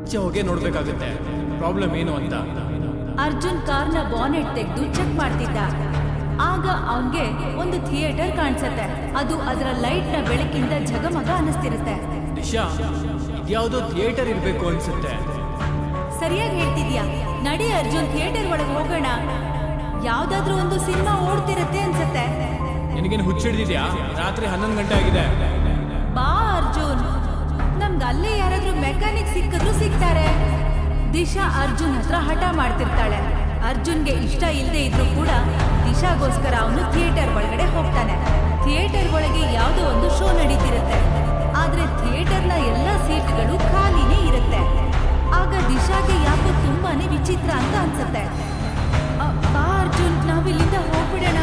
ಈಚೆ ಹೋಗಿ ನೋಡ್ಬೇಕಾಗುತ್ತೆ ಪ್ರಾಬ್ಲಮ್ ಏನು ಅಂತ. ಅರ್ಜುನ್ ಕಾರ್ನ ಬಾನೆಟ್ ತೆಗೆದು ಚೆಕ್ ಮಾಡ್ತಿದ್ದ. ಆಗ ಅವನ್ಗೆ ಒಂದು ಥಿಯೇಟರ್ ಕಾಣಿಸುತ್ತೆ. ಅದು ಅದರ ಲೈಟ್ ನ ಬೆಳಕಿಂದ ಝಗಮಗ ಅನಿಸ್ತಿರುತ್ತೆ. ದಿಶಾ, ಇದ್ಯಾವುದೋ ಥಿಯೇಟರ್ ಇರ್ಬೇಕು ಅನ್ಸುತ್ತೆ. ಸರಿಯಾಗಿ ಹೇಳ್ತಿದ್ಯಾ. ನಡಿ ಅರ್ಜುನ್, ಥಿಯೇಟರ್ ಒಳಗೆ ಹೋಗೋಣ. ಯಾವ್ದಾದ್ರೂ ಒಂದು ಸಿನಿಮಾ ಓಡ್ತಿರತ್ತೆ ಅನ್ಸುತ್ತೆ. ನಿನಗೇನು ಹುಚ್ಚಿಡ್ದಿದ್ಯಾ? ರಾತ್ರಿ 11 ಗಂಟೆ ಆಗಿದೆ. ಬಾ ಅರ್ಜುನ್, ನಮ್ಗೆ ಅಲ್ಲೇ ಯಾರಾದ್ರೂ ಮೆಕ್ಯಾನಿಕ್ ಸಿಕ್ಕಿದ್ರು ಸಿಗ್ತಾರೆ. ದಿಶಾ ಅರ್ಜುನ್ ಹತ್ರ ಹಠ ಮಾಡ್ತಿರ್ತಾಳೆ. ಅರ್ಜುನ್ಗೆ ಇಷ್ಟ ಇಲ್ಲದೆ ಇದ್ರೂ ಕೂಡ ದಿಶಾಗೋಸ್ಕರ ಅವನು ಥಿಯೇಟರ್ ಒಳಗಡೆ ಹೋಗ್ತಾನೆ. ಥಿಯೇಟರ್ ಒಳಗೆ ಯಾವುದೋ ಒಂದು ಶೋ ನಡೀತಿರುತ್ತೆ. ಆದ್ರೆ ಥಿಯೇಟರ್ನ ಎಲ್ಲ ಸೀಟ್ಗಳು ಖಾಲಿನೇ ಇರುತ್ತೆ. ಆಗ ದಿಶಾಗೆ ಯಾಕೋ ತುಂಬಾನೇ ವಿಚಿತ್ರ ಅಂತ ಅನ್ಸುತ್ತೆ. ಬಾ ಅರ್ಜುನ್, ನಾವಿಲ್ಲಿಂದ ಹೋಗ್ಬಿಡೋಣ.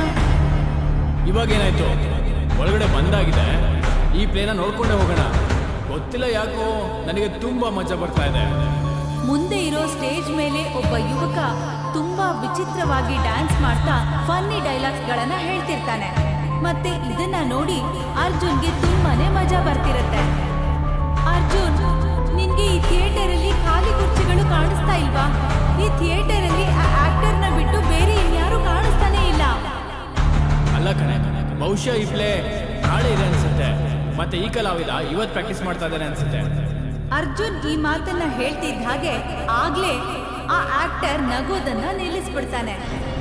ಇವಾಗೇನಾಯ್ತು? ಒಳಗಡೆ ಬಂದಾಗಿದೆ. ಈ ಪ್ಲೇನ ನೋಡ್ಕೊಂಡೆ ಹೋಗೋಣ. ಗೊತ್ತಿಲ್ಲ ಯಾಕೋ ನನಗೆ ತುಂಬಾ ಮಜಾ ಬರ್ತಾ ಇದೆ. ಮುಂದೆ ಇರೋ ಸ್ಟೇಜ್ ಮೇಲೆ ಒಬ್ಬ ಯುವಕ ತುಂಬಾ ವಿಚಿತ್ರವಾಗಿ ಡ್ಯಾನ್ಸ್ ಮಾಡ್ತಾ ಫನ್ನಿ ಡೈಲಾಗ್ಸ್ ಗಳನ್ನ ಹೇಳ್ತಿರ್ತಾನೆ. ಮತ್ತೆ ಇದನ್ನ ನೋಡಿ ಅರ್ಜುನ್ಗೆ ತುಂಬಾನೇ ಮಜಾ ಬರ್ತಿರತ್ತೆ. ಅರ್ಜುನ್, ನಿನ್ಗೆ ಈ ಥಿಯೇಟರ್ ಅಲ್ಲಿ ಖಾಲಿ ಕುರ್ಚಿಗಳು ಕಾಣಿಸ್ತಾ ಇಲ್ವಾ? ಈ ಥಿಯೇಟರ್ ಅಲ್ಲಿ ಆ ಆಕ್ಟರ್ ನ ಬಿಟ್ಟು ಬೇರೆ ಇನ್ಯಾರು ಕಾಣಿಸ್ತಾನೆ ಇಲ್ಲ. ಅಲ್ಲ ಕಣೆ, ಬಹುಶಃ ಈ ಪ್ಲೇ ನಾಳೆ ಇದೆ ಅನ್ಸುತ್ತೆ. ಮತ್ತೆ ಈ ಕಲಾವಿದ ಇವತ್ತು ಪ್ರಾಕ್ಟೀಸ್ ಮಾಡ್ತಾ ಇದ್ದಾನೆ ಅನ್ಸುತ್ತೆ. ಅರ್ಜುನ್ ಈ ಮಾತನ್ನ ಹೇಳ್ತಿದ್ದ ಹಾಗೆ ಆಗ್ಲೇ ಆ ಆಕ್ಟರ್ ನಗೋದನ್ನ ನಿಲ್ಲಿಸ್ಬಿಡ್ತಾನೆ.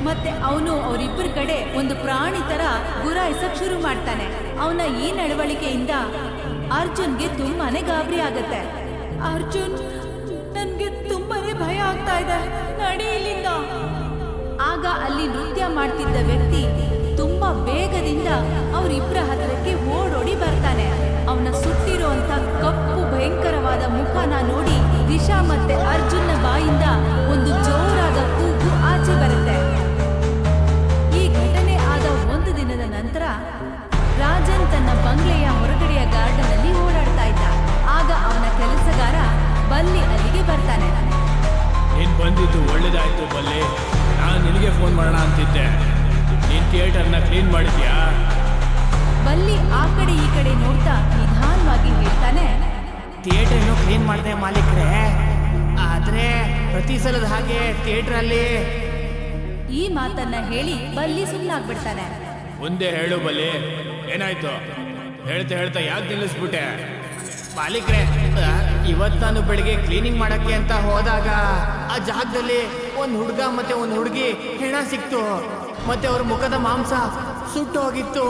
ಮತ್ತೆ ಅವನು ಅವರಿಬ್ಬರ ಕಡೆ ಒಂದು ಪ್ರಾಣಿ ತರ ಗುರಾಯಿಸಕ್ ಶುರು ಮಾಡ್ತಾನೆ. ಅವನ ಈ ನಡವಳಿಕೆಯಿಂದ ಅರ್ಜುನ್ಗೆ ತುಂಬಾನೇ ಗಾಬರಿ ಆಗತ್ತೆ. ಅರ್ಜುನ್, ನನ್ಗೆ ತುಂಬಾನೇ ಭಯ ಆಗ್ತಾ ಇದೆ, ನಡಿ ಇಲ್ಲಿಂದ. ಆಗ ಅಲ್ಲಿ ನೃತ್ಯ ಮಾಡ್ತಿದ್ದ ವ್ಯಕ್ತಿ ತುಂಬಾ ಬೇಗದಿಂದ ಅವರಿಬ್ಬರ ಹತ್ರಕ್ಕೆ ಓಡೋಡಿ ಬರ್ತಾನೆ. ಅವನ ಸುಟ್ಟಿರುವಂತ ಕಪ್ಪು ಭಯಂಕರವಾದ ಮುಖನ ನೋಡಿ ದಿಶಾ ಮತ್ತೆ ಅರ್ಜುನ್ನ ಬಾಯಿಂದ ಒಂದು ಜೋರಾದ ಕೂಗು ಆಚೆ ಬರುತ್ತೆ. ಈ ಘಟನೆ ಆದ ಒಂದು ದಿನದ ನಂತರ ರಾಜನ್ ತನ್ನ ಬಂಗ್ಲೆಯ ಹೊರಗಡೆಯ ಗಾರ್ಡನ್ ಅಲ್ಲಿ ಓಡಾಡ್ತಾ ಇದ್ದ. ಆಗ ಅವನ ಕೆಲಸಗಾರ ಬಲ್ಲಿ ಅಲ್ಲಿಗೆ ಬರ್ತಾನೆ. ನೀನ್ ಬಂದಿದ್ದು ಒಳ್ಳೇದಾಯ್ತು ಬಲ್ಲಿ. ನಾನು ನಿನಗೆ ಫೋನ್ ಮಾಡೋಣ ಅಂತಿದ್ದೆ. ನೀನ್ ಥಿಯೇಟರ್ನ ಕ್ಲೀನ್ ಮಾಡಿದ್ಯಾ? ಬಲ್ಲಿ ಆ ಕಡೆ ಈ ಕಡೆ ನೋಡ್ತಾ ನಿಧಾನವಾಗಿ ಹೇಳ್ತಾನೆ, ಥಿಯೇಟರ್ ಇನ್ನೂ ಕ್ಲೀನ್ ಮಾಡಿದೆ ಮಾಲೀಕ್ರೆ. ಆದ್ರೆ ಪ್ರತಿ ಸಲದ ಹಾಗೆ ಥಿಯೇಟರ್ ಅಲ್ಲಿ. ಈ ಮಾತನ್ನ ಹೇಳಿ ಬಲ್ಲಿ ಸುಮ್ಮನಾಗ್ಬಿಡ್ತಾನೆ. ಮುಂದೆ ಹೇಳು ಬಲ್ಲಿ, ಏನಾಯ್ತು? ಹೇಳ್ತಾ ಯಾಕೆ ನಿಲ್ಲಿಸ್ಬಿಟ್ಟೆ? ಮಾಲೀಕ್ರೆ, ಇವತ್ತು ನಾನು ಬೆಳಿಗ್ಗೆ ಕ್ಲೀನಿಂಗ್ ಮಾಡಕ್ಕೆ ಅಂತ ಹೋದಾಗ ಆ ಜಾಗದಲ್ಲಿ ಒಂದು ಹುಡುಗ ಮತ್ತೆ ಒಂದು ಹುಡುಗಿ ಹೆಣ ಸಿಕ್ತು. ಮತ್ತೆ ಅವ್ರ ಮುಖದ ಮಾಂಸ ಸುಟ್ಟು ಹೋಗಿತ್ತು.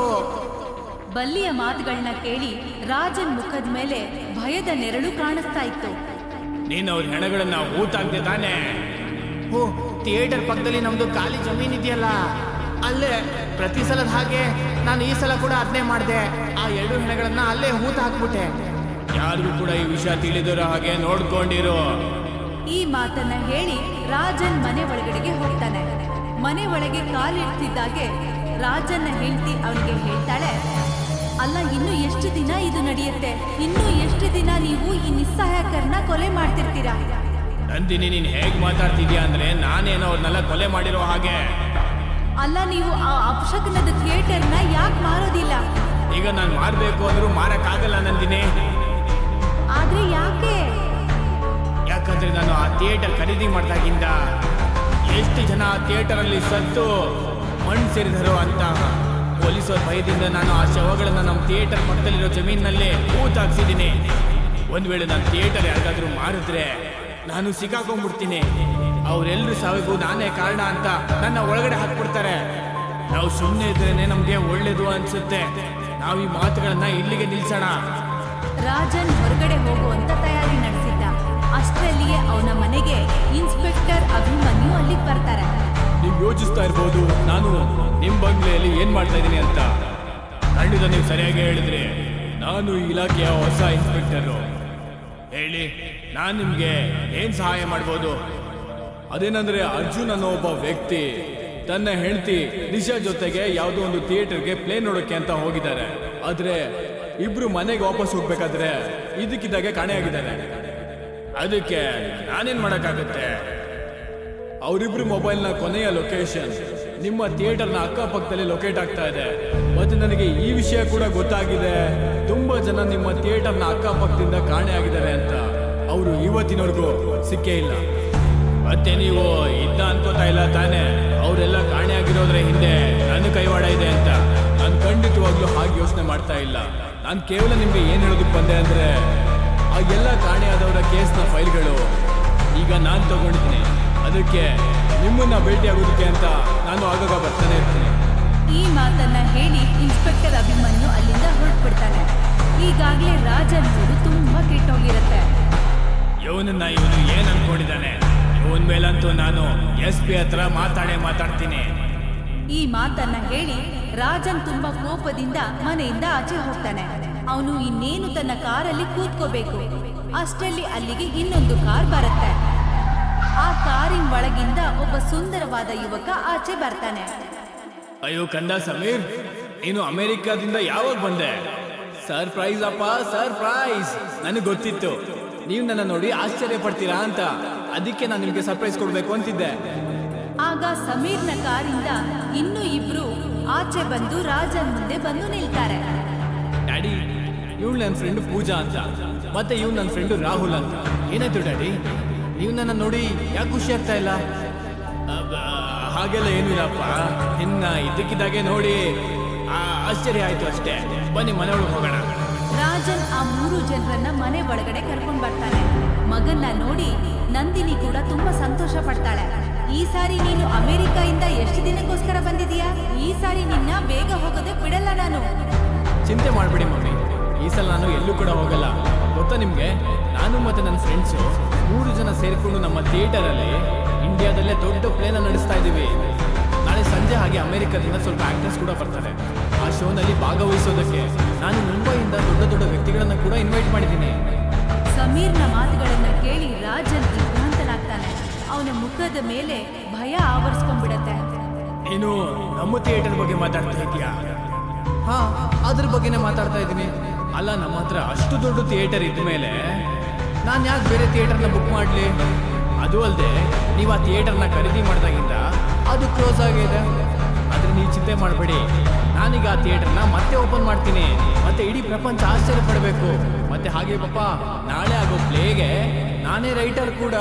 ಬಲ್ಲಿಯ ಮಾತುಗಳನ್ನ ಕೇಳಿ ರಾಜನ್ ಮುಖದ ಮೇಲೆ ಭಯದ ನೆರಳು ಕಾಣಿಸ್ತಾ ಇತ್ತು. ನೀನ್ ಅವ್ರ ಹೆಣಗಳನ್ನ ಊತಾಗ್ದೆ ತಾನೆ? ಓ, ಥಿಯೇಟರ್ ಪಕ್ಕದಲ್ಲಿ ನಮ್ದು ಖಾಲಿ ಜಮೀನ್ ಇದೆಯಲ್ಲ, ಅಲ್ಲೇ ಪ್ರತಿ ಸಲದ ಹಾಗೆ ನಾನು ಈ ಸಲ ಕೂಡ ಅದನ್ನೇ ಮಾಡಿದೆ. ಆ 2 ಹೆಣಗಳನ್ನ ಅಲ್ಲೇ ಹೂತ ಹಾಕ್ಬಿಟ್ಟೆ. ಯಾರಿಗೂ ಕೂಡ ಈ ವಿಷಯ ತಿಳಿದಿರೋ ಹಾಗೆ ನೋಡ್ಕೊಂಡಿರು. ಈ ಮಾತನ್ನ ಹೇಳಿ ರಾಜನ್ ಮನೆ ಒಳಗಡೆಗೆ ಹೋಗ್ತಾನೆ. ಮನೆ ಒಳಗೆ ಕಾಲಿಡ್ತಿದ್ದಾಗೆ ರಾಜನ್ನ ಹೆಂಡತಿ ಅವನಿಗೆ ಹೇಳ್ತಾಳೆ, ಅಲ್ಲ, ಇನ್ನು ಎಷ್ಟು ದಿನ ಇದು ನಡೆಯುತ್ತೆ? ಇನ್ನು ಎಷ್ಟು ದಿನ ನೀವು ಈ ನಿಸ್ಸಹಾಯಕರನ್ನ ಕೊಲೆ ಮಾಡ್ತಿರ್ತೀರಾ? ನಂದಿನಿ, ನೀನ್ ಹೇಗ್ ಮಾತಾಡ್ತಿದ್ಯಾ ಅಂದ್ರೆ ನಾನೇನೋ ಅವ್ರನ್ನೆಲ್ಲ ಕೊಲೆ ಮಾಡಿರೋ ಹಾಗೆ. ಅಲ್ಲ, ನೀವು ಆ ಅಪಶಕನದ ಥಿಯೇಟರ್ನ ಯಾಕೆ ಮಾರೋದಿಲ್ಲ? ಈಗ ನಾನು ಮಾರ್ಬೇಕು ಅಂದ್ರೂ ಮಾರಕ್ಕಾಗಲ್ಲ ನಂದಿನಿ. ಆದ್ರೆ ಯಾಕೆ? ಯಾಕಂದ್ರೆ ನಾನು ಆ ಥಿಯೇಟರ್ ಖರೀದಿ ಮಾಡಿದಾಗಿಂದ ಎಷ್ಟು ಜನ ಆ ಥಿಯೇಟರ್ ಅಲ್ಲಿ ಸತ್ತು ಮಣ್ಣು ಸೇರಿದರು ಅಂತ ಪೊಲೀಸರ ಭಯದಿಂದ ನಾನು ಆ ಶವಗಳನ್ನ ನಮ್ಮ ಥಿಯೇಟರ್ ಪಕ್ಕದಲ್ಲಿರೋ ಜಮೀನಿನಲ್ಲೇ ಊತಾಕ್ಸಿದ್ದೀನಿ. ಒಂದ್ ವೇಳೆ ನಾನು ಥಿಯೇಟರ್ ಯಾರಿಗಾದ್ರೂ ಮಾರಿದ್ರೆ ನಾನು ಸಿಕ್ಕಾಕೊಂಡ್ಬಿಡ್ತೀನಿ. ಅವರೆಲ್ಲರೂ ಸಾವಿಗೂ ನಾನೇ ಕಾರಣ ಅಂತ ನನ್ನ ಒಳಗಡೆ ಹಾಕ್ಬಿಡ್ತಾರೆ. ನಾವು ಸುಮ್ಮನೆ ಇದ್ರೇನೆ ನಮ್ಗೆ ಒಳ್ಳೇದು ಅನ್ಸುತ್ತೆ. ನಾವು ಈ ಮಾತುಗಳನ್ನ ಇಲ್ಲಿಗೆ ನಿಲ್ಸೋಣ. ರಾಜನ್ ಹೊರಗಡೆ ಹೋಗುವಂತ ತಯಾರಿ ನಡೆಸಿದ್ದ. ಅಷ್ಟರಲ್ಲಿಯೇ ಅವನ ಮನೆಗೆ ಇನ್ಸ್ಪೆಕ್ಟರ್ ಅಭಿಮನ್ಯು ಅಲ್ಲಿಗೆ ಬರ್ತಾರೆ. ನೀವು ಯೋಚಿಸ್ತಾ ಇರ್ಬೋದು ನಾನು ನಿಮ್ ಬಂಗ್ಲೆಯಲ್ಲಿ ಏನ್ ಮಾಡ್ತಾ ಇದ್ದೀನಿ ಅಂತ. ಖಂಡಿತ ನೀವು ಸರಿಯಾಗಿ ಹೇಳಿದ್ರಿ. ನಾನು ಈ ಇಲಾಖೆಯ ಹೊಸ ಇನ್ಸ್ಪೆಕ್ಟರು. ಹೇಳಿ, ನಾನು ನಿಮ್ಗೆ ಏನ್ ಸಹಾಯ ಮಾಡ್ಬೋದು? ಅದೇನಂದ್ರೆ ಅರ್ಜುನ್ ಅನ್ನೋ ಒಬ್ಬ ವ್ಯಕ್ತಿ ತನ್ನ ಹೆಂಡತಿ ದಿಶಾ ಜೊತೆಗೆ ಯಾವುದೋ ಒಂದು ಥಿಯೇಟರ್ಗೆ ಪ್ಲೇ ನೋಡೋಕೆ ಅಂತ ಹೋಗಿದ್ದಾರೆ. ಆದ್ರೆ ಇಬ್ರು ಮನೆಗೆ ವಾಪಸ್ ಹೋಗ್ಬೇಕಾದ್ರೆ ಇದಕ್ಕಿದ್ದಾಗೆ ಕಾಣೆಯಾಗಿದ್ದಾರೆ. ಅದಕ್ಕೆ ನಾನೇನ್ ಮಾಡಕ್ಕಾಗುತ್ತೆ? ಅವರಿಬ್ರು ಮೊಬೈಲ್ನ ಕೊನೆಯ ಲೊಕೇಶನ್ ನಿಮ್ಮ ಥಿಯೇಟರ್ನ ಅಕ್ಕಪಕ್ಕದಲ್ಲಿ ಲೊಕೇಟ್ ಆಗ್ತಾ ಇದೆ. ಮತ್ತೆ ನನಗೆ ಈ ವಿಷಯ ಕೂಡ ಗೊತ್ತಾಗಿದೆ, ತುಂಬಾ ಜನ ನಿಮ್ಮ ಥಿಯೇಟರ್ನ ಅಕ್ಕಪಕ್ಕದಿಂದ ಕಾಣೆಯಾಗಿದ್ದಾರೆ ಅಂತ. ಅವರು ಇವತ್ತಿನವರೆಗೂ ಸಿಕ್ಕೇ ಇಲ್ಲ. ಮತ್ತೆ ನೀವು ಇದ್ದ ಅನ್ಕೋತಾ ಇಲ್ಲ ತಾನೇ ಅವರೆಲ್ಲ ಕಾಣೆಯಾಗಿರೋದ್ರ ಹಿಂದೆ ನನ್ನ ಕೈವಾಡ ಇದೆ ಅಂತ? ನಾನು ಖಂಡಿತವಾಗ್ಲೂ ಹಾಗೆ ಯೋಚನೆ ಮಾಡ್ತಾ ಇಲ್ಲ. ನಾನು ಕೇವಲ ನಿಮ್ಗೆ ಏನ್ ಹೇಳೋದಕ್ಕೆ ಬಂದೆ ಅಂದ್ರೆ, ಆ ಎಲ್ಲ ಕಾಣೆಯಾದವರ ಕೇಸ್ನ ಫೈಲ್ಗಳು ಈಗ ನಾನು ತಗೊಂಡಿದ್ದೀನಿ. ಅದಕ್ಕೆ ನಿಮ್ಮನ್ನ ಭೇಟಿ ಆಗೋದಕ್ಕೆ ಅಂತ ನಾನು ಆಗಾಗ ಬರ್ತಾನೆ ಇರ್ತೀನಿ. ಈ ಮಾತನ್ನ ಹೇಳಿ ಇನ್ಸ್ಪೆಕ್ಟರ್ ಅಭಿಮನ್ಯು ಅಲ್ಲಿಂದ ಹೊರಟ್ಬಿಡ್ತಾನೆ. ಈಗಾಗ್ಲೇ ರಾಜನ್ ಮೂರು ತುಂಬಾ ಕೆಟ್ಟೋಗಿರುತ್ತೆ. ಇವನನ್ನ ಇವನು ಏನ್ ಅನ್ಕೊಂಡಿದ್ದಾನೆ? ಇವನ್ ಮೇಲಂತೂ ನಾನು SP ಹತ್ರ ಮಾತಾಡ್ತೀನಿ. ಈ ಮಾತನ್ನ ಹೇಳಿ ರಾಜನ್ ತುಂಬಾ ಕೋಪದಿಂದ ಮನೆಯಿಂದ ಆಚೆ ಹೋಗ್ತಾನೆ. ಅವನು ಇನ್ನೇನು ತನ್ನ ಕಾರಲ್ಲಿ ಕೂತ್ಕೋಬೇಕು. ಅಷ್ಟರಲ್ಲಿ ಅಲ್ಲಿಗೆ ಇನ್ನೊಂದು ಕಾರ್ ಬರುತ್ತೆ. ಆ ಕಾರಿನ ಒಳಗಿಂದ ಒಬ್ಬ ಸುಂದರವಾದ ಯುವಕ ಆಚೆ ಬರ್ತಾನೆ. ಅಯ್ಯೋ ಕಂದ ಸಮೀರ್, ನೀನು ಅಮೆರಿಕಾದಿಂದ ಯಾವಾಗ ಬಂದೆ? ಸರ್ಪ್ರೈಸ್ ಅಪ್ಪ, ಸರ್ಪ್ರೈಸ್. ನನಗೆ ಗೊತ್ತಿತ್ತು ನೀವು ನನ್ನ ನೋಡಿ ಆಶ್ಚರ್ಯ ಪಡ್ತೀರಾ ಅಂತ. ಅದಕ್ಕೆ ನಾನು ನಿಮ್ಗೆ ಸರ್ಪ್ರೈಸ್ ಕೊಡ್ಬೇಕು ಅಂತಿದ್ದೆ. ಆಗ ಸಮೀರ್ನ ಕಾರಿಂದ ಇನ್ನೂ ಇಬ್ರು ಆಚೆ ಬಂದು ರಾಜನ್ ಮುಂದೆ ಬಂದು ನಿಲ್ತಾರೆ. ಡ್ಯಾಡಿ, ಇವಳು ನನ್ನ ಫ್ರೆಂಡ್ ಪೂಜಾ ಅಂತ, ಮತ್ತೆ ಇವ್ನು ನನ್ನ ಫ್ರೆಂಡು ರಾಹುಲ್ ಅಂತ. ಏನಾಯ್ತು ಡ್ಯಾಡಿ, ನೀವು ನನ್ನ ನೋಡಿ ಯಾಕೆ ಖುಷಿ ಆಗ್ತಾ ಇಲ್ಲ? ಹಾಗೆಲ್ಲ ಏನಿಲ್ಲಪ್ಪ, ನಿನ್ನ ಇದ್ದಕ್ಕಿದ್ದಾಗೆ ನೋಡಿ ಆಶ್ಚರ್ಯ ಆಯ್ತು ಅಷ್ಟೇ. ಬನ್ನಿ ಮನೆ ಒಳಗೆ ಹೋಗೋಣ. ರಾಜನ್ ಆ 3 ಜನರನ್ನ ಮನೆ ಒಳಗಡೆ ಕರ್ಕೊಂಡ್ ಬರ್ತಾನೆ. ಮಗನ್ನ ನೋಡಿ ನಂದಿನಿ ಕೂಡ ತುಂಬಾ ಸಂತೋಷ ಪಡ್ತಾಳೆ. ಈ ಸಾರಿ ನೀನು ಅಮೆರಿಕಾಯಿಂದ ಎಷ್ಟು ದಿನಕ್ಕೋಸ್ಕರ ಬಂದಿದೀಯಾ? ಈ ಸಾರಿ ನಿನ್ನ ಬೇಗ ಹೋಗೋದಕ್ಕೆ ಬಿಡಲ್ಲ ನಾನು. ಚಿಂತೆ ಮಾಡ್ಬಿಡಿ ಮಮ್ಮಿ, ಈ ಸಲ ನಾನು ಎಲ್ಲೂ ಕೂಡ ಹೋಗಲ್ಲ. ಗೊತ್ತಾ ನಿಮ್ಗೆ, ನಾನು ಮತ್ತೆ ನನ್ನ ಫ್ರೆಂಡ್ಸು 3 ಜನ ಸೇರಿಕೊಂಡು ನಮ್ಮ ಥಿಯೇಟರಲ್ಲಿ ಇಂಡಿಯಾದಲ್ಲೇ ದೊಡ್ಡ ಪ್ಲೇನ ನಡೆಸ್ತಾ ಇದ್ದೀವಿ. ನಾಳೆ ಸಂಜೆ ಹಾಗೆ ಅಮೆರಿಕದಿಂದ ಸ್ವಲ್ಪ ಆಕ್ಟರ್ಸ್ ಕೂಡ ಬರ್ತಾರೆ. ಆ ಶೋನಲ್ಲಿ ಭಾಗವಹಿಸೋದಕ್ಕೆ ನಾನು ಮುಂಬೈಯಿಂದ ದೊಡ್ಡ ದೊಡ್ಡ ವ್ಯಕ್ತಿಗಳನ್ನ ಕೂಡ ಇನ್ವೈಟ್ ಮಾಡಿದ್ದೀನಿ. ಸಮೀರ್ನ ಮಾತುಗಳನ್ನ ಕೇಳಿ ರಾಜನ್ ವಿಭ್ರಾಂತನಾಗ್ತಾನೆ. ಅವನ ಮುಖದ ಮೇಲೆ ಭಯ ಆವರಿಸ್ಕೊಂಡ್ಬಿಡತ್ತೆ. ನೀನು ನಮ್ಮ ಥಿಯೇಟರ್ ಬಗ್ಗೆ ಮಾತಾಡ್ತಾ ಇದೀಯಾ? ಹಾ, ಅದ್ರ ಬಗ್ಗೆನೇ ಮಾತಾಡ್ತಾ ಇದ್ದೀನಿ. ಅಲ್ಲ, ನಮ್ಮ ಹತ್ರ ಅಷ್ಟು ದೊಡ್ಡ ಥಿಯೇಟರ್ ಇದ್ದ ಮೇಲೆ ನಾನು ಯಾಕೆ ಬೇರೆ ಥಿಯೇಟರ್ನ ಬುಕ್ ಮಾಡಲಿ? ಅದು ಅಲ್ಲದೆ ನೀವು ಆ ಥಿಯೇಟರ್ನ ಖರೀದಿ ಮಾಡಿದಾಗಿಂದ ಅದು ಕ್ಲೋಸ್ ಆಗಿದೆ. ಆದ್ರೆ ನೀವು ಚಿಂತೆ ಮಾಡಬೇಡಿ, ನಾನೀಗ ಆ ಥಿಯೇಟರ್ನ ಮತ್ತೆ ಓಪನ್ ಮಾಡ್ತೀನಿ. ಮತ್ತೆ ಇಡೀ ಪ್ರಪಂಚ ಆಶ್ಚರ್ಯ ಪಡಬೇಕು. ಮತ್ತೆ ಹಾಗೆ ಪಾಪ, ನಾಳೆ ಆಗೋ ಪ್ಲೇಗೆ ನಾನೇ ರೈಟರ್ ಕೂಡ.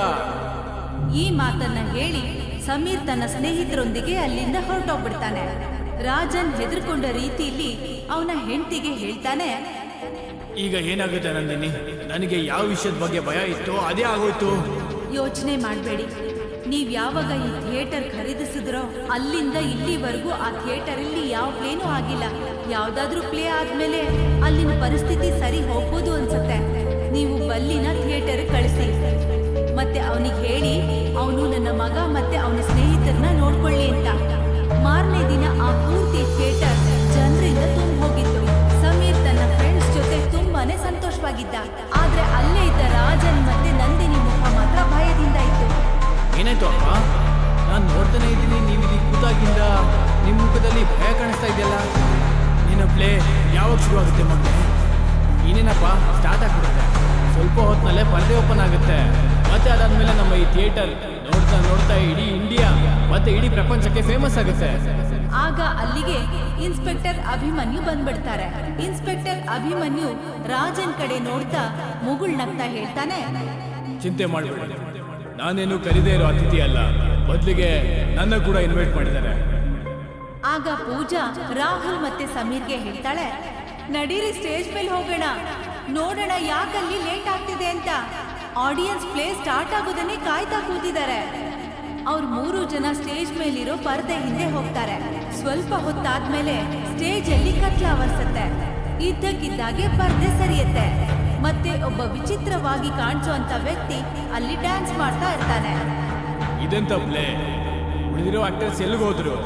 ಈ ಮಾತನ್ನ ಹೇಳಿ ಸಮೀರ್ ತನ್ನ ಸ್ನೇಹಿತರೊಂದಿಗೆ ಅಲ್ಲಿಂದ ಹೊರಟೋಗ್ಬಿಡ್ತಾನೆ. ರಾಜನ್ ಹೆದರ್ಕೊಂಡ ರೀತಿಯಲ್ಲಿ ಅವನ ಹೆಂಡತಿಗೆ ಹೇಳ್ತಾನೆ, ಈಗ ಏನಾಗುತ್ತೆ ನಂದಿನಿ, ನನಗೆ ಯಾವ ವಿಷಯದ ಬಗ್ಗೆ ಭಯ ಇತ್ತೋ ಅದೇ ಆಗೋಯ್ತು. ಯೋಚನೆ ಮಾಡಬೇಡಿ. ನೀವ್ ಯಾವಾಗ ಈ ಥಿಯೇಟರ್ ಖರೀದಿಸಿದ್ರೋ ಅಲ್ಲಿಂದ ಇಲ್ಲಿವರೆಗೂ ಆ ಥಿಯೇಟರ್ ಅಲ್ಲಿ ಯಾವ ಪ್ಲೇನೂ ಆಗಿಲ್ಲ. ಯಾವ್ದಾದ್ರೂ ಪ್ಲೇ ಆದ್ಮೇಲೆ ಅಲ್ಲಿನ ಪರಿಸ್ಥಿತಿ ಸರಿ ಹೋಗ್ಬೋದು ಅನ್ಸುತ್ತೆ. ನೀವು ಬಲ್ಲಿನ ಥಿಯೇಟರ್ ಕಳಿಸಿ. ಮತ್ತೆ ಅವನಿಗೆ ಹೇಳಿ ಅವನು ನನ್ನ ಮಗ ಮತ್ತೆ ಅವನ ಸ್ನೇಹಿತರನ್ನ ನೋಡ್ಕೊಳ್ಳಿ ಅಂತ. ಮಾರನೇ ದಿನ ಆ ಪೂರ್ತಿ ಥಿಯೇಟರ್ ಜನರಿಂದ ತುಂಬ ಹೋಗಿತ್ತು. ಸಮೀರ್ ತನ್ನ ಫ್ರೆಂಡ್ಸ್ ಜೊತೆ ತುಂಬಾನೇ ಸಂತೋಷವಾಗಿದ್ದ. ಆದ್ರೆ ಅಲ್ಲೇ ಇದ್ದ ರಾಜನ್ ಮತ್ತೆ ನಂದಿನಿ ಮುಖ ಮಾತ್ರ ಭಯದಿಂದ ಇತ್ತು. ಏನಾಯ್ತು ಅಪ್ಪ? ನಾನು ನೋಡ್ತಾನೆ ಇದ್ದೀನಿ, ನೀವು ಇಲ್ಲಿ ಕೂತಾಗಿಂದ ನಿಮ್ಮ ಮುಖದಲ್ಲಿ ಭಯ ಕಾಣಿಸ್ತಾ ಇದೆಯಲ್ಲ. ನಿನ್ನ ಪ್ಲೇ ಯಾವಾಗ ಶುರು ಆಗುತ್ತೆ ಮಗನೆ? ಇನ್ನೇನಪ್ಪ, ಸ್ಟಾರ್ಟ್ ಆಗ್ಬಿಡುತ್ತೆ. ಸ್ವಲ್ಪ ಹೊತ್ತಿನಲ್ಲೇ ಪರದೆ ಓಪನ್ ಆಗುತ್ತೆ. ಮತ್ತೆ ಅದಾದ್ಮೇಲೆ ನಮ್ಮ ಈ ಥಿಯೇಟರ್ ನೋಡ್ತಾ ನೋಡ್ತಾ ಇಡೀ ಇಂಡಿಯಾ ಮತ್ತೆ ಇಡೀ ಪ್ರಪಂಚಕ್ಕೆ ಫೇಮಸ್ ಆಗುತ್ತೆ. ಆಗ ಅಲ್ಲಿಗೆ ಇನ್ಸ್ಪೆಕ್ಟರ್ ಅಭಿಮನ್ಯು ಬಂದ್ಬಿಡ್ತಾರೆ. ಇನ್ಸ್ಪೆಕ್ಟರ್ ಅಭಿಮನ್ಯು ರಾಜನ್ ಕಡೆ ನೋಡ್ತಾ ಮುಗುಳ್ನಗ್ತಾ ಹೇಳ್ತಾನೆ, ಚಿಂತೆ ಮಾಡಬೇಡಿ, ನಾನೇನು ಕರೀದೇ ಇರೋ ಅತಿಥಿ ಅಲ್ಲ, ಬದಲಿಗೆ ನನ್ನ ಕೂಡ ಇನ್ವೈಟ್ ಮಾಡಿದ್ದಾರೆ. ಆಗ ಪೂಜಾ ರಾಹುಲ್ ಮತ್ತೆ ಸಮೀರ್ಗೆ ಹೇಳ್ತಾಳೆ, ನಡೀರಿ ಸ್ಟೇಜ್ ಮೇಲೆ ಹೋಗೋಣ, ನೋಡೋಣ ಯಾಕಲ್ಲಿ ಲೇಟ್ ಆಗ್ತಿದೆ ಅಂತ. ಆಡಿಯನ್ಸ್ ಪ್ಲೇ ಸ್ಟಾರ್ಟ್ ಆಗೋದನ್ನೇ ಕಾಯ್ತಾ ಕೂತಿದ್ದಾರೆ. ಅವ್ರು 3 ಜನ ಸ್ಟೇಜ್ ಮೇಲಿರೋ ಪರದೆ ಹಿಂದೆ ಹೋಗ್ತಾರೆ. ಸ್ವಲ್ಪ ಹೊತ್ತಾದ್ಮೇಲೆ ಸ್ಟೇಜ್ ಅಲ್ಲಿ ಕತ್ಲಾವರ್ಸತ್ತೆ. ಇದ್ದಕ್ಕಿದ್ದಾಗೆ ಪರದೆ ಸರಿಯುತ್ತೆ. ಮತ್ತೆ ಒಬ್ಬ ವಿಚಿತ್ರವಾಗಿ ಕಾಣಿಸುವಂತ ವ್ಯಕ್ತಿ ಅಲ್ಲಿ ಡ್ಯಾನ್ಸ್ ಮಾಡ್ತಾ ಇರ್ತಾನೆ. ಇದೆಂತ ಪ್ಲೇ? ಉಳಿದಿರೋ ಆಕ್ಟರ್ಸ್ ಎಲ್ಲಿಗೆ ಹೋದ್ರು?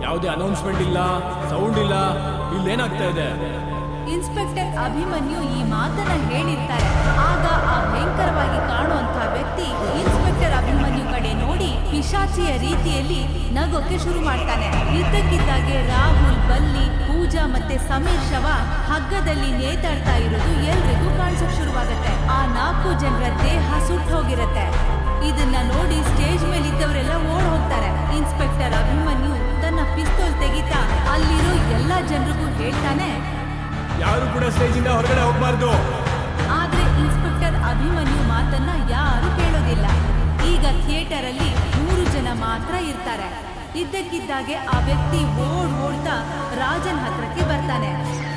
ಯಾವುದೇ ಅನೌನ್ಸ್ಮೆಂಟ್ ಇಲ್ಲ, ಸೌಂಡ್ ಇಲ್ಲ. ಇಲ್ಲೇನಾಗ್ತಾ ಇದೆ? ಇನ್ಸ್ಪೆಕ್ಟರ್ ಅಭಿಮನ್ಯು ಈ ಮಾತನ್ನ ಹೇಳಿರ್ತಾರೆ. ಆಗ ಆ ಭಯಂಕರವಾಗಿ ಕಾಣುವಂತ ವ್ಯಕ್ತಿ ಇನ್ಸ್ಪೆಕ್ಟರ್ ಅಭಿಮನ್ಯು ಕಡೆ ನೋಡಿ ಪಿಶಾಚಿಯ ರೀತಿಯಲ್ಲಿ ನಗೋಕೆ ಶುರು ಮಾಡ್ತಾನೆ. ಇದ್ದಕ್ಕಿದ್ದಾಗೆ ರಾಹುಲ್, ಬಲ್ಲಿ, ಪೂಜಾ ಮತ್ತೆ ಸಮೀರ್ ಶವ ಹಗ್ಗದಲ್ಲಿ ನೇತಾಡ್ತಾ ಇರೋದು ಎಲ್ರಿಗೂ ಕಾಣಿಸಕ್ ಶುರುವಾಗತ್ತೆ. ಆ 4 ಜನರ ದೇಹ ಸುಟ್ಟೋಗಿರತ್ತೆ. ಇದನ್ನ ನೋಡಿ ಸ್ಟೇಜ್ ಮೇಲೆ ಇದ್ದವರೆಲ್ಲ ಓಡ್ ಹೋಗ್ತಾರೆ. ಇನ್ಸ್ಪೆಕ್ಟರ್ ಅಭಿಮನ್ಯು ತನ್ನ ಪಿಸ್ತೂಲ್ ತೆಗಿತಾ ಅಲ್ಲಿರೋ ಎಲ್ಲಾ ಜನರಿಗೂ ಹೇಳ್ತಾನೆ, ಯಾರು ಕೂಡ ಸ್ಟೇಜ್ ಇಂದ ಹೊರಗಡೆ ಹೋಗ್ಬಾರ್ದು. ಆದ್ರೆ ಇನ್ಸ್ಪೆಕ್ಟರ್ ಅಭಿಮನ್ಯು ಮಾತನ್ನ ಯಾರು ಕೇಳೋದಿಲ್ಲ. ಈಗ ಥಿಯೇಟರ್ ಅಲ್ಲಿ 3 ಜನ ಮಾತ್ರ ಇರ್ತಾರೆ. ಇದ್ದಕ್ಕಿದ್ದಾಗೆ ಆ ವ್ಯಕ್ತಿ ಓಡ್ತಾ ರಾಜನ್ ಹತ್ರಕ್ಕೆ ಬರ್ತಾನೆ.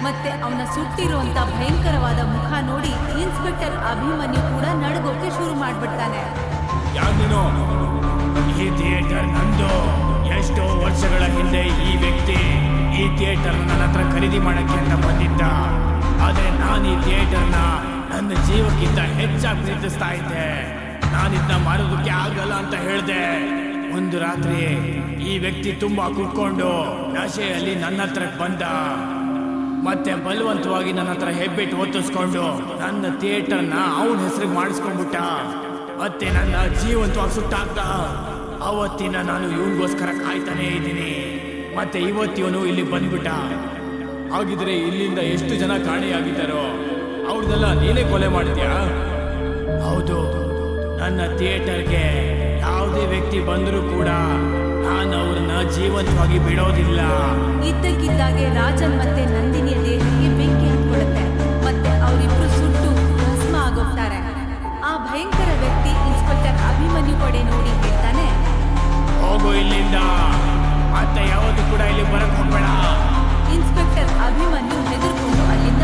ಮತ್ತೆ ಅವನ ಸುಟ್ಟಿರುವಂತ ಭಯಂಕರವಾದ ಮುಖ ನೋಡಿ ಇನ್ಸ್ಪೆಕ್ಟರ್ ಅಭಿಮನ್ಯು ಕೂಡ ನಡುಗೋಕೆ ಶುರು ಮಾಡ್ಬಿಡ್ತಾನೆ. ಯಾವ್ದೇನೋ ಈ ಥಿಯೇಟರ್ ನಂದು. ಎಷ್ಟೋ ವರ್ಷಗಳ ಹಿಂದೆ ಈ ವ್ಯಕ್ತಿ ಈ ಥಿಯೇಟರ್ ನನ್ನ ಹತ್ರ ಖರೀದಿ ಮಾಡಕ್ಕೆ ಅಂತ ಬಂದಿದ್ದ. ಆದ್ರೆ ನಾನು ಈ ಥಿಯೇಟರ್ನ ನನ್ನ ಜೀವಕ್ಕಿಂತ ಹೆಚ್ಚಾಗಿ ಪ್ರೀತಿಸ್ತಾ ಇದ್ದೆ. ನಾನಿದ್ನ ಮಾರೋದಕ್ಕೆ ಆಗಲ್ಲ ಅಂತ ಹೇಳ್ದೆ. ಒಂದು ರಾತ್ರಿ ಈ ವ್ಯಕ್ತಿ ತುಂಬಾ ಕುಟ್ಕೊಂಡು ನಶೆಯಲ್ಲಿ ನನ್ನ ಹತ್ರಕ್ಕೆ ಬಂದ. ಮತ್ತೆ ಬಲವಂತವಾಗಿ ನನ್ನ ಹತ್ರ ಹೆಬ್ಬಿಟ್ಟು ಒತ್ತಿಸ್ಕೊಂಡು ನನ್ನ ಥಿಯೇಟರ್ನ ಅವನ ಹೆಸರಿಗೆ ಮಾಡಿಸ್ಕೊಂಡ್ಬಿಟ್ಟ. ಮತ್ತೆ ನನ್ನ ಜೀವಂತವಾಗಿ ಸುಟ್ಟಾಕ್ತ. ಅವತ್ತಿನ ನಾನು ಇವನಿಗೋಸ್ಕರ ಕಾಯ್ತಾನೇ ಇದ್ದೀನಿ. ಮತ್ತೆ ಇವತ್ತಿವನು ಇಲ್ಲಿ ಬಂದ್ಬಿಟ್ಟ. ಹಾಗಿದ್ರೆ ಇಲ್ಲಿಂದ ಎಷ್ಟು ಜನ ಕಾಣೆಯಾಗಿದ್ದಾರೋ ಅವ್ರನ್ನೆಲ್ಲ ನೀನೇ ಕೊಲೆ ಮಾಡಿದ್ಯಾ? ಹೌದು, ನನ್ನ ಥಿಯೇಟರ್ಗೆ ಯಾವುದೇ ವ್ಯಕ್ತಿ ಬಂದರೂ ಕೂಡ ನಾನು ಅವ್ರನ್ನ ಜೀವಂತವಾಗಿ ಬಿಡೋದಿಲ್ಲ. ಇದ್ದಕ್ಕಿದ್ದಾಗೆ ರಾಜನ್ ಮತ್ತೆ ನಂದಿನಿಯ ದೇಹಕ್ಕೆ ಬೆಂಕಿ ಹತ್ಕೊಡುತ್ತೆ. ಮತ್ತೆ ಅವರಿಬ್ರು ಸುಟ್ಟು ಭಸ್ಮ ಆಗೋಗ್ತಾರೆ. ಆ ಭಯಂಕರ ವ್ಯಕ್ತಿ ಇನ್ಸ್ಪೆಕ್ಟರ್ ಅಭಿಮನ್ಯು ಕಡೆ ನೋಡಿ ಹೇಳ್ತಾನೆ, ಹೋಗು ಇಲ್ಲಿಂದ, ಮತ್ತೆ ಯಾವುದು ಕೂಡ ಇಲ್ಲಿ ಬರಕ್ ಹೋಗ್ಬೇಡ. ಇನ್ಸ್ಪೆಕ್ಟರ್ ಅಭಿಮನ್ಯು ಹೆದರ್ಕೊಂಡು ಅಲ್ಲಿಂದ